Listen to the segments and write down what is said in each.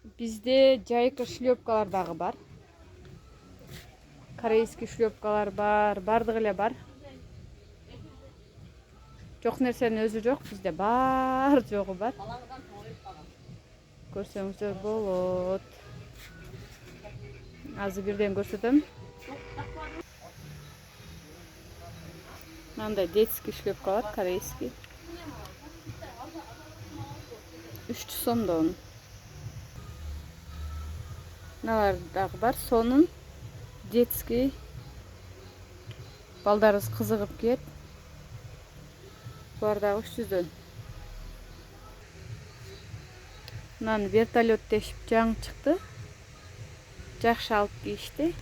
Bizde жайкы шлепкалар дагы бар. Корейский шлепкалар бар, бардыгы эле бар. Жок нерсенин өзү жок, бизде бар жогу бар. Көрсөңүздөр болот. Азыр бирден көрсөтөм. Мындай детский шлепкалар, корейский. 300 сомдон. Мыналар дагы бар. Сонун детский. Балдарыбыз кызыгып киет. Булар дагы 300дөн. Мынаны вертолет дешип жаңы чыкты. Жакшы алып кийишти.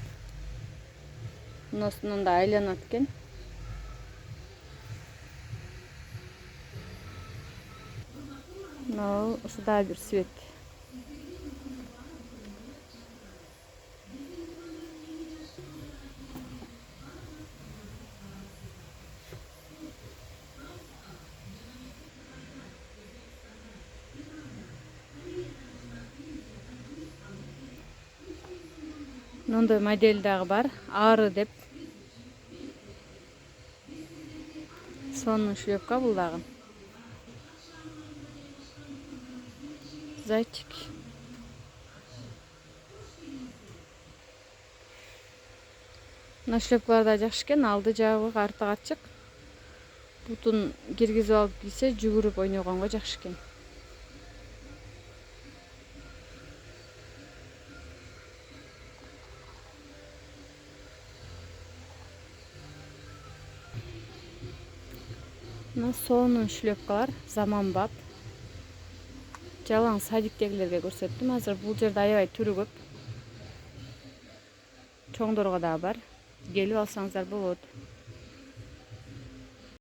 Мынусунан да айланат экен. Мынау ушу да бир свет. Мындай модель дагы бар. Ары деп. Сонун шлепка бул дагы. Зайчик. Мына шлепкалар да жакшы экен. Алды жабык, арты ачык. Бутун киргизип алып кийсе, жүгүрүп ойногонго жакшы экен. Мына сонун шлепкалар, заманбап. Жалаң садиктегилерге көрсөттүм. Азыр бул жерде аябай түрү көп. Чоңдорго да бар. Келип алсаңыздар болот.